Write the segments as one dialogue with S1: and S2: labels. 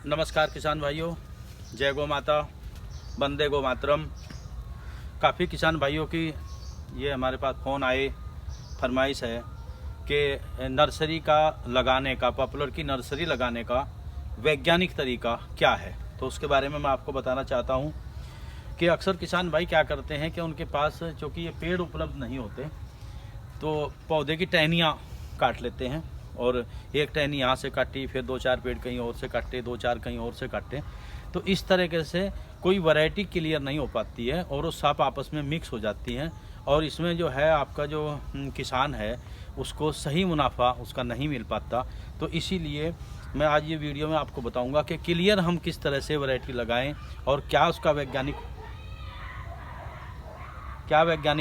S1: नमस्कार किसान भाइयों, जय गौ माता, वंदे गो मातरम। काफ़ी किसान भाइयों की ये हमारे पास फ़ोन आए, फरमाइश है कि नर्सरी का लगाने का, पॉपुलर की नर्सरी लगाने का वैज्ञानिक तरीका क्या है। तो उसके बारे में मैं आपको बताना चाहता हूँ कि अक्सर किसान भाई क्या करते हैं कि उनके पास चूँकि ये पेड़ उपलब्ध नहीं होते तो पौधे की टहनियाँ काट लेते हैं, और एक टहनी यहाँ से काटी, फिर 2-4 पेड़ कहीं और से काटे, 2-4 कहीं और से काटे। तो इस तरीके से कोई वैरायटी क्लियर नहीं हो पाती है और वो सब आपस में मिक्स हो जाती हैं, और इसमें जो है आपका जो किसान है उसको सही मुनाफा उसका नहीं मिल पाता। तो इसीलिए मैं आज ये वीडियो में आपको बताऊंगा कि क्लियर हम किस तरह से वैरायटी लगाएं और क्या उसका वैज्ञानिक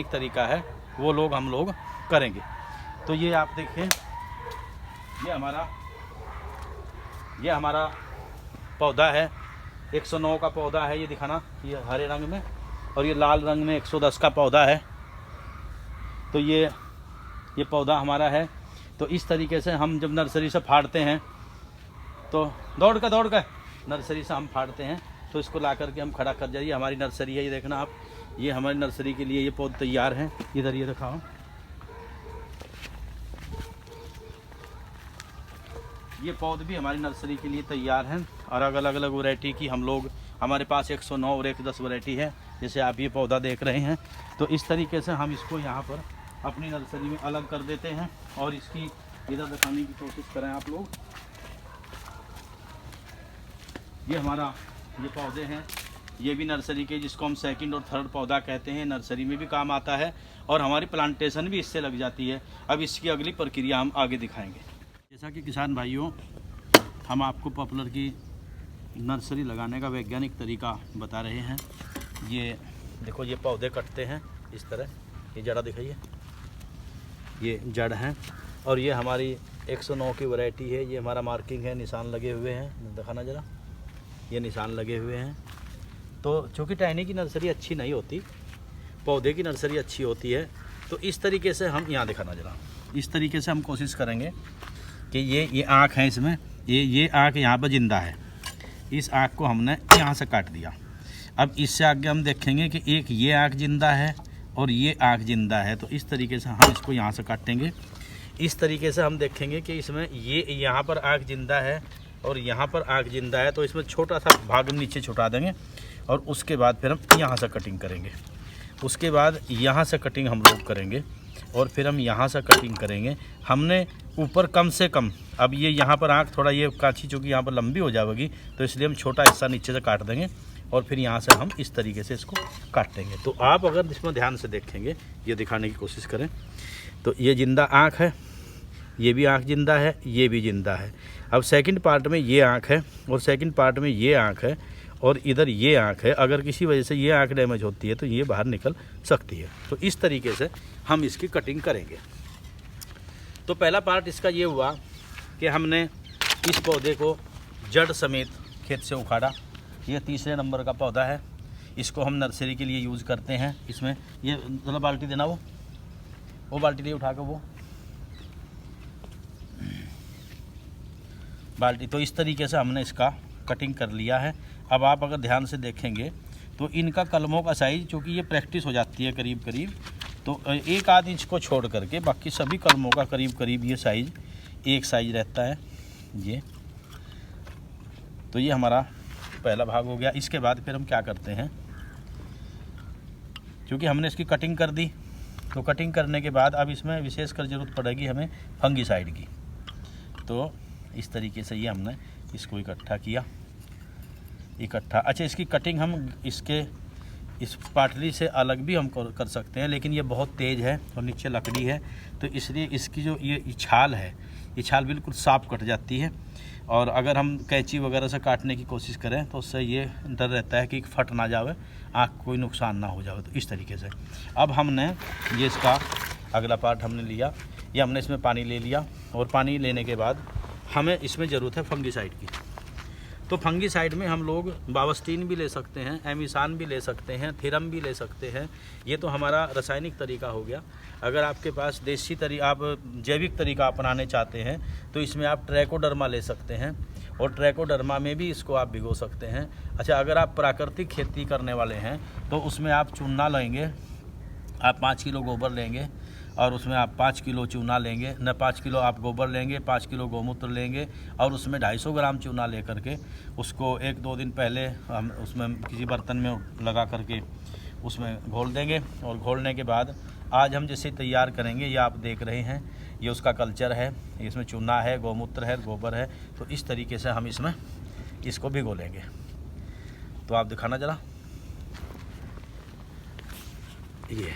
S1: तरीका है वो हम लोग करेंगे। तो ये आप देखें, ये हमारा पौधा है, 109 का पौधा है। ये दिखाना, ये हरे रंग में और ये लाल रंग में 110 का पौधा है। तो ये पौधा हमारा है। तो इस तरीके से हम जब नर्सरी से फाड़ते हैं तो दौड़ कर नर्सरी से हम फाड़ते हैं, तो इसको ला करके हम खड़ा कर जाइए। हमारी नर्सरी है, ये देखना आप, ये हमारी नर्सरी के लिए ये पौधे तैयार हैं। इधर ये दिखाओ, ये पौध भी हमारी नर्सरी के लिए तैयार हैं और अलग अलग वैरायटी की हमारे पास 109 और 110 वैरायटी है, जैसे आप ये पौधा देख रहे हैं। तो इस तरीके से हम इसको यहाँ पर अपनी नर्सरी में अलग कर देते हैं और इसकी इधर दिखाने की कोशिश करें आप लोग। ये पौधे हैं, ये भी नर्सरी के, जिसको हम सेकंड और थर्ड पौधा कहते हैं, नर्सरी में भी काम आता है और हमारी प्लांटेशन भी इससे लग जाती है। अब इसकी अगली प्रक्रिया हम आगे दिखाएंगे। जैसा कि किसान भाइयों, हम आपको पॉपुलर की नर्सरी लगाने का वैज्ञानिक तरीका बता रहे हैं। ये देखो, ये पौधे कटते हैं इस तरह, ये जड़ा दिखाइए, ये जड़ हैं, और ये हमारी 109 की वैरायटी है। ये हमारा मार्किंग है, निशान लगे हुए हैं, दिखाना ज़रा, ये निशान लगे हुए हैं। तो चूँकि टहनी की नर्सरी अच्छी नहीं होती, पौधे की नर्सरी अच्छी होती है। तो इस तरीके से हम यहाँ दिखाना ज़रा, इस तरीके से हम कोशिश करेंगे कि ये आँख है, इसमें ये आँख यहाँ पर ज़िंदा है। इस आँख को हमने यहाँ से काट दिया। अब इससे आगे हम देखेंगे कि एक ये आँख ज़िंदा है और ये आँख ज़िंदा है। तो इस तरीके से हम इसको यहाँ से काटेंगे। इस तरीके से हम देखेंगे कि इसमें ये यहाँ पर आँख ज़िंदा है और यहाँ पर आँख ज़िंदा है। तो इसमें छोटा सा भाग हम नीचे छुटा देंगे और उसके बाद फिर हम यहाँ से कटिंग करेंगे। उसके बाद यहाँ से कटिंग हम लोग करेंगे और फिर हम यहाँ से कटिंग करेंगे। हमने ऊपर कम से कम, अब ये यहाँ पर आँख थोड़ा ये कांची चूँकि यहाँ पर लंबी हो जाएगी, तो इसलिए हम छोटा हिस्सा नीचे से काट देंगे और फिर यहाँ से हम इस तरीके से इसको काटेंगे। तो आप अगर इसमें ध्यान से देखेंगे, ये दिखाने की कोशिश करें, तो ये जिंदा आँख है, ये भी आँख जिंदा है, ये भी जिंदा है। अब सेकंड पार्ट में ये आँख है और सेकंड पार्ट में ये आँख है और इधर ये आँख है। अगर किसी वजह से ये आँख डैमेज होती है तो ये बाहर निकल सकती है। तो इस तरीके से हम इसकी कटिंग करेंगे। तो पहला पार्ट इसका ये हुआ कि हमने इस पौधे को जड़ समेत खेत से उखाड़ा। ये तीसरे नंबर का पौधा है, इसको हम नर्सरी के लिए यूज़ करते हैं। इसमें ये जरा बाल्टी देना, वो बाल्टी लिए उठा कर, वो बाल्टी। तो इस तरीके से हमने इसका कटिंग कर लिया है। अब आप अगर ध्यान से देखेंगे तो इनका कलमों का साइज़, चूँकि ये प्रैक्टिस हो जाती है करीब करीब, तो 1-8 इंच को छोड़ करके बाकी सभी कलमों का करीब करीब ये साइज़ एक साइज रहता है। ये तो ये हमारा पहला भाग हो गया। इसके बाद फिर हम क्या करते हैं, क्योंकि हमने इसकी कटिंग कर दी, तो कटिंग करने के बाद अब इसमें विशेषकर ज़रूरत पड़ेगी हमें फंगीसाइड की। तो इस तरीके से ये हमने इसको इकट्ठा किया, अच्छा, इसकी कटिंग हम इस पाटली से अलग भी हम कर सकते हैं, लेकिन ये बहुत तेज़ है और नीचे लकड़ी है, तो इसलिए इसकी जो ये छाल है, ये छाल बिल्कुल साफ कट जाती है। और अगर हम कैंची वगैरह से काटने की कोशिश करें तो उससे ये डर रहता है कि फट ना जावे, आँख कोई नुकसान ना हो जाए। तो इस तरीके से अब हमने ये इसका अगला पार्ट हमने लिया, ये हमने इसमें पानी ले लिया और पानी लेने के बाद हमें इसमें ज़रूरत है फंगीसाइड की। तो फंगीसाइड में हम लोग बावस्टीन भी ले सकते हैं, एमिसान भी ले सकते हैं, थीरम भी ले सकते हैं। ये तो हमारा रासायनिक तरीका हो गया। अगर आपके पास देसी आप जैविक तरीका अपनाने चाहते हैं तो इसमें आप ट्रैकोडर्मा ले सकते हैं और ट्रैकोडर्मा में भी इसको आप भिगो सकते हैं। अच्छा, अगर आप प्राकृतिक खेती करने वाले हैं तो उसमें आप चूना लेंगे, आप 5 किलो गोबर लेंगे और उसमें आप 5 किलो चूना लेंगे, न 5 किलो आप गोबर लेंगे, 5 किलो गौमूत्र लेंगे और उसमें 250 ग्राम चूना ले करके उसको 1-2 दिन पहले हम उसमें किसी बर्तन में लगा करके उसमें घोल देंगे। और घोलने के बाद आज हम जैसे तैयार करेंगे, ये आप देख रहे हैं, ये उसका कल्चर है, इसमें चूना है, गौमूत्र है, गोबर है। तो इस तरीके से हम इसमें इसको भिगो लेंगे। तो आप दिखाना जरा, ये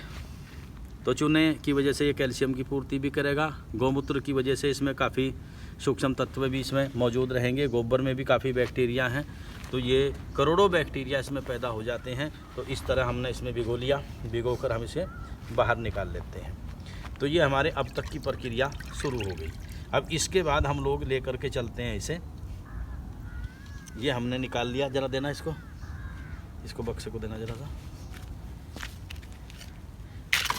S1: तो चूने की वजह से ये कैल्शियम की पूर्ति भी करेगा, गौमूत्र की वजह से इसमें काफ़ी सूक्ष्म तत्व भी इसमें मौजूद रहेंगे, गोबर में भी काफ़ी बैक्टीरिया हैं, तो ये करोड़ों बैक्टीरिया इसमें पैदा हो जाते हैं। तो इस तरह हमने इसमें भिगो लिया, भिगो कर हम इसे बाहर निकाल लेते हैं। तो ये हमारे अब तक की प्रक्रिया शुरू हो गई। अब इसके बाद हम लोग ले कर के चलते हैं इसे, ये हमने निकाल लिया, ज़रा देना इसको बक्से को देना ज़रा सा,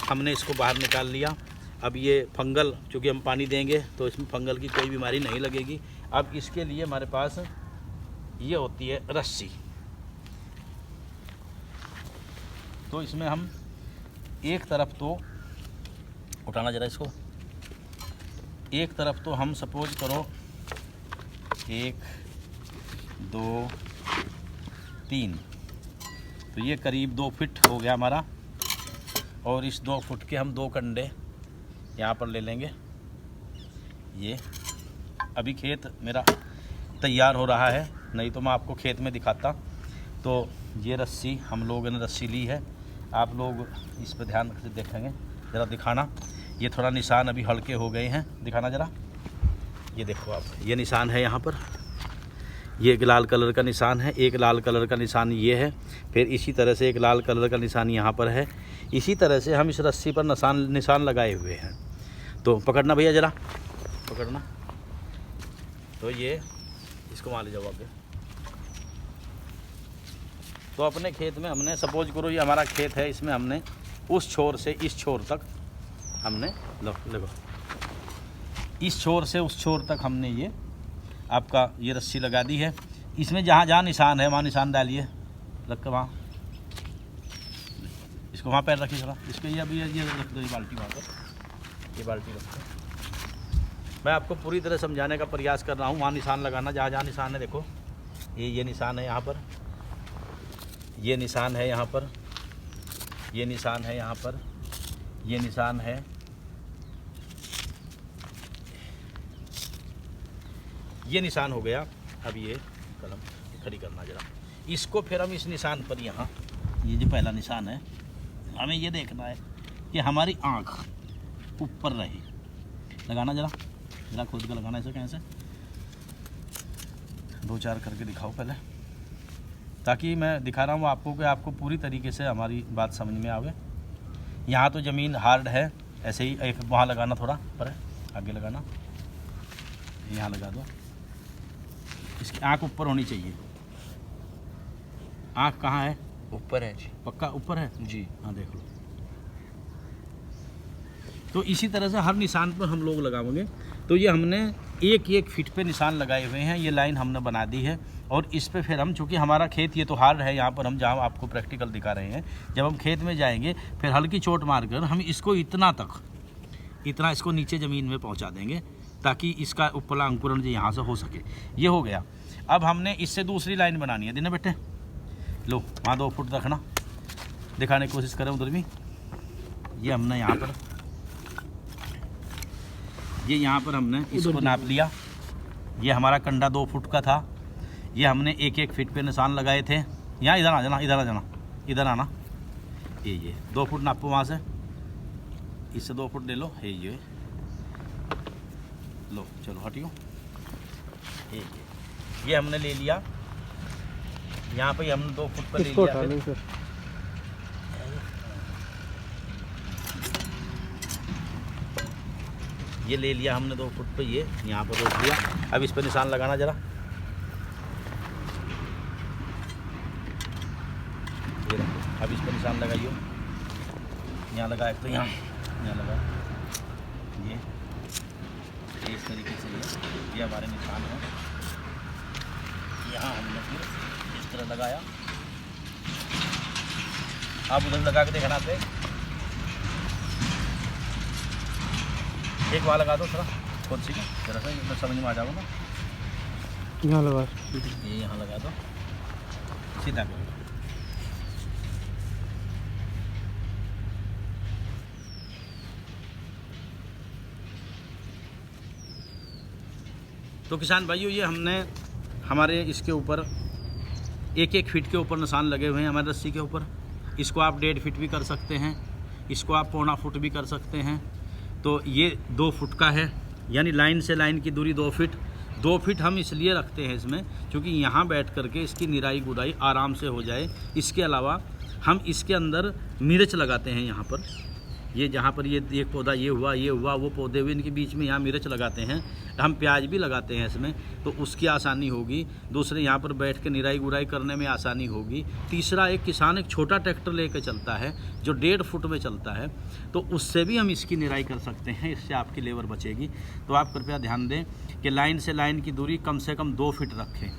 S1: हमने इसको बाहर निकाल लिया। अब ये फंगल, चूँकि हम पानी देंगे तो इसमें फंगल की कोई बीमारी नहीं लगेगी। अब इसके लिए हमारे पास ये होती है रस्सी, तो इसमें हम एक तरफ तो उठाना जरा इसको, एक तरफ तो हम सपोज करो 1 2 3, तो ये करीब 2 फीट हो गया हमारा। और इस 2 फुट के हम 2 कंडे यहाँ पर ले लेंगे। ये अभी खेत मेरा तैयार हो रहा है, नहीं तो मैं आपको खेत में दिखाता। तो ये रस्सी हम लोगों ने रस्सी ली है, आप लोग इस पर ध्यान से देखेंगे, ज़रा दिखाना। ये थोड़ा निशान अभी हल्के हो गए हैं, दिखाना ज़रा, ये देखो आप, ये निशान है यहाँ पर, ये एक लाल कलर का निशान है, एक लाल कलर का निशान ये है, फिर इसी तरह से एक लाल कलर का निशान यहाँ पर है। इसी तरह से हम इस रस्सी पर निशान लगाए हुए हैं। तो पकड़ना भैया, ज़रा पकड़ना। तो ये इसको वहाँ ले जाओ आगे। तो अपने खेत में हमने सपोज करो ये हमारा खेत है, इसमें हमने उस छोर से इस छोर तक हमने देखो इस छोर से उस छोर तक हमने ये आपका ये रस्सी लगा दी है। इसमें जहाँ जहाँ निशान है वहाँ निशान डालिए, रख कर वहाँ, इसको वहाँ पैर रखिए थोड़ा, इसको ये अभी ये रख दो, ये बाल्टी वहाँ पर, ये बाल्टी रख दो। मैं आपको पूरी तरह समझाने का प्रयास कर रहा हूँ। वहाँ निशान लगाना, जहाँ जहाँ निशान है, देखो ये निशान है यहाँ पर, ये निशान है यहाँ पर, ये निशान है यहाँ पर, ये निशान है, ये निशान हो गया। अब ये कलम खड़ी करना जरा, इसको फिर हम इस निशान पर, यहाँ ये जो पहला निशान है, हमें ये देखना है कि हमारी आँख ऊपर रहे। लगाना जरा, जरा खुद का लगाना, ऐसे कैसे 2-4 करके दिखाओ पहले, ताकि मैं दिखा रहा हूँ आपको कि आपको पूरी तरीके से हमारी बात समझ में आवे। यहाँ तो ज़मीन हार्ड है, ऐसे ही एक वहाँ लगाना, थोड़ा पर आगे लगाना, यहाँ लगा दो। इसकी आँख ऊपर होनी चाहिए। आँख कहाँ है?
S2: ऊपर है जी।
S1: पक्का ऊपर है
S2: जी?
S1: हाँ, देख लो। तो इसी तरह से हर निशान पर हम लोग लगाएंगे। तो ये हमने 1-1 फीट पे निशान लगाए हुए हैं, ये लाइन हमने बना दी है। और इस पे फिर हम, चूँकि हमारा खेत ये तो हार्ड है, यहाँ पर हम जहाँ आपको प्रैक्टिकल दिखा रहे हैं, जब हम खेत में जाएंगे फिर हल्की चोट मारकर हम इसको इतना इसको नीचे ज़मीन में पहुँचा देंगे, ताकि इसका ऊपर अंकुरण जो यहाँ से हो सके। ये हो गया। अब हमने इससे दूसरी लाइन बनानी है, देना बेटे, लो वहाँ 2 फुट रखना, दिखाने की कोशिश करें उधर भी। ये हमने यहाँ पर, ये यहाँ पर हमने इसको नाप लिया। ये हमारा कंडा 2 फुट का था, ये हमने 1-1 फीट पे निशान लगाए थे। यहाँ इधर आ जाना, इधर आ जाना, इधर आना। ये 2 फुट नापो वहाँ से, इससे 2 फुट ले लो, ये लो, चलो हटियो। ये हमने ले लिया, यहाँ पे हमने 2 फुट पर ले लिया। ये ले लिया हमने 2 फुट पे, ये यहाँ पर रोक दिया। अब इस पर निशान लगाना जरा, ये रखो। अब इस पर निशान लगाइयो, यहाँ लगा, एक तो यहाँ लगा, ये इस तरीके से ये हमारे निशान हैं। यहाँ हमने फिर इस तरह लगाया। आप उधर लगा के देखना पे एक बार लगा दो थोड़ा खुद सी जरा सा मैं समझ में आ जाऊँगा ना।
S2: यहाँ लगा,
S1: ये यहाँ लगा दो सीधा करो। तो किसान भाइयों ये हमने हमारे इसके ऊपर 1-1 फीट के ऊपर निशान लगे हुए हैं हमारे रस्सी के ऊपर। इसको आप 1.5 फीट भी कर सकते हैं, इसको आप 1.25 फुट भी कर सकते हैं। तो ये 2 फुट का है, यानी लाइन से लाइन की दूरी 2 फीट। 2 फीट हम इसलिए रखते हैं इसमें क्योंकि यहाँ बैठ करके इसकी निराई गुड़ाई आराम से हो जाए। इसके अलावा हम इसके अंदर मिर्च लगाते हैं यहाँ पर, ये जहाँ पर ये एक पौधा ये हुआ वो पौधे हुए, इनके बीच में यहाँ मिर्च लगाते हैं। हम प्याज भी लगाते हैं इसमें, तो उसकी आसानी होगी। दूसरे यहाँ पर बैठ के निराई गुड़ाई करने में आसानी होगी। तीसरा, एक किसान एक छोटा ट्रैक्टर लेकर चलता है जो 1.5 फुट में चलता है, तो उससे भी हम इसकी निराई कर सकते हैं, इससे आपकी लेबर बचेगी। तो आप कृपया ध्यान दें कि लाइन से लाइन की दूरी कम से कम 2 फीट रखें।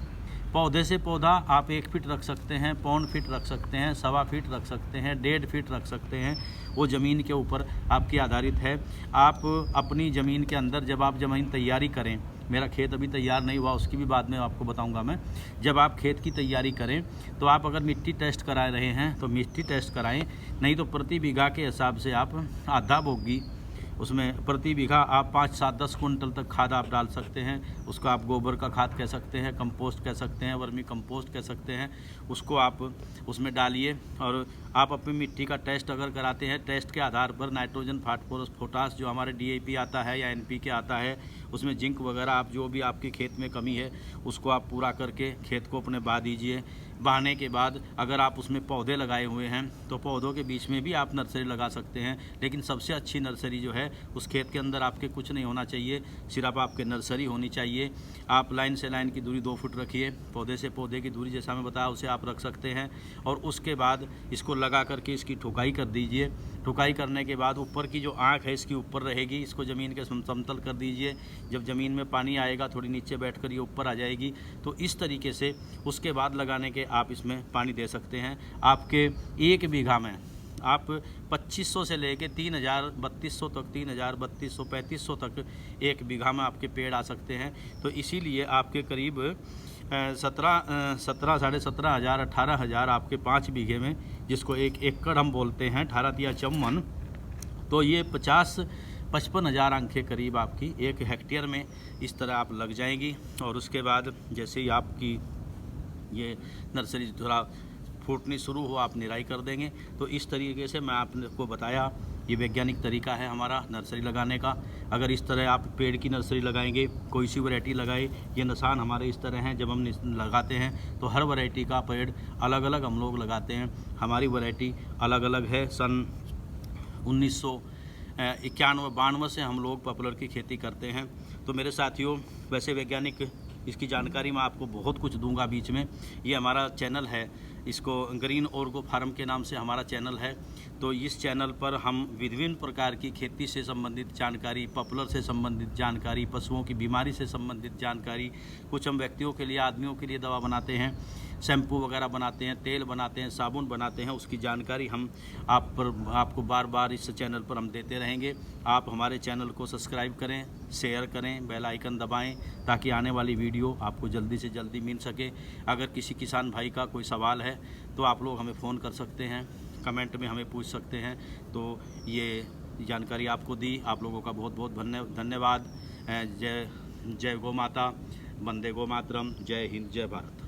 S1: पौधे से पौधा आप 1 फीट रख सकते हैं, 1.25 फीट रख सकते हैं, 1.25 फीट रख सकते हैं, 1.5 फीट रख सकते हैं। वो ज़मीन के ऊपर आपकी आधारित है। आप अपनी ज़मीन के अंदर जब आप ज़मीन तैयारी करें, मेरा खेत अभी तैयार नहीं हुआ, उसकी भी बाद में आपको बताऊंगा मैं। जब आप खेत की तैयारी करें तो आप अगर मिट्टी टेस्ट करा रहे हैं तो मिट्टी टेस्ट कराएं, नहीं तो प्रति बीघा के हिसाब से आप आधा बोगी उसमें प्रति बीघा आप 5, 7, 10 कुंटल तक खाद आप डाल सकते हैं। उसको आप गोबर का खाद कह सकते हैं, कंपोस्ट कह सकते हैं, वर्मी कंपोस्ट कह सकते हैं। उसको आप उसमें डालिए और आप अपनी मिट्टी का टेस्ट अगर कराते हैं, टेस्ट के आधार पर नाइट्रोजन, फास्फोरस, पोटास जो हमारे DAP आता है या NPK आता है, उसमें जिंक वगैरह आप जो भी आपकी खेत में कमी है उसको आप पूरा करके खेत को अपने बहा दीजिए। बहाने के बाद अगर आप उसमें पौधे लगाए हुए हैं तो पौधों के बीच में भी आप नर्सरी लगा सकते हैं। लेकिन सबसे अच्छी नर्सरी जो है उस खेत के अंदर आपके कुछ नहीं होना चाहिए, सिर्फ आपके नर्सरी होनी चाहिए। आप लाइन से लाइन की दूरी 2 फुट रखिए, पौधे से पौधे की दूरी जैसा मैं बताया उसे आप रख सकते हैं। और उसके बाद इसको लगा करके इसकी ठुकाई कर दीजिए। ठुकाई करने के बाद ऊपर की जो आँख है इसकी ऊपर रहेगी, इसको ज़मीन के समतल कर दीजिए। जब ज़मीन में पानी आएगा थोड़ी नीचे बैठ कर ये ऊपर आ जाएगी। तो इस तरीके से उसके बाद लगाने के आप इसमें पानी दे सकते हैं। आपके 1 बीघा में आप 2500 से लेके 3200 तक, 3200, 3500 तक 1 बीघा में आपके पेड़ आ सकते हैं। तो इसीलिए आपके करीब 17,500 18,000 आपके 5 बीघे में, जिसको 1 एकड़ हम बोलते हैं, 18×54, तो ये 50-55 अंक के करीब आपकी 1 हेक्टेयर में इस तरह आप लग जाएंगी। और उसके बाद जैसे ही आपकी ये नर्सरी थोड़ा फूटनी शुरू हो आप निराई कर देंगे। तो इस तरीके से मैं आपको बताया, ये वैज्ञानिक तरीका है हमारा नर्सरी लगाने का। अगर इस तरह आप पेड़ की नर्सरी लगाएंगे, कोई सी वैरायटी लगाए, ये निशान हमारे इस तरह हैं। जब हम लगाते हैं तो हर वैरायटी का पेड़ अलग अलग हम लोग लगाते हैं। हमारी वैरायटी अलग अलग है। सन 1991-92 से हम लोग पॉपुलर की खेती करते हैं। तो मेरे साथियों, वैसे वैज्ञानिक इसकी जानकारी मैं आपको बहुत कुछ दूंगा बीच में। ये हमारा चैनल है, इसको ग्रीन ऑर्गो फार्म के नाम से हमारा चैनल है। तो इस चैनल पर हम विभिन्न प्रकार की खेती से संबंधित जानकारी, पॉपुलर से संबंधित जानकारी, पशुओं की बीमारी से संबंधित जानकारी, कुछ हम व्यक्तियों के लिए, आदमियों के लिए दवा बनाते हैं, शैम्पू वगैरह बनाते हैं, तेल बनाते हैं, साबुन बनाते हैं, उसकी जानकारी हम आपको बार बार इस चैनल पर हम देते रहेंगे। आप हमारे चैनल को सब्सक्राइब करें, शेयर करें, बेल आइकन दबाएं ताकि आने वाली वीडियो आपको जल्दी से जल्दी मिल सके। अगर किसी किसान भाई का कोई सवाल है तो आप लोग हमें फ़ोन कर सकते हैं, कमेंट में हमें पूछ सकते हैं। तो ये जानकारी आपको दी, आप लोगों का बहुत बहुत धन्यवाद। जय गौ माता, वंदे गो मातरम, जय हिंद, जय भारत।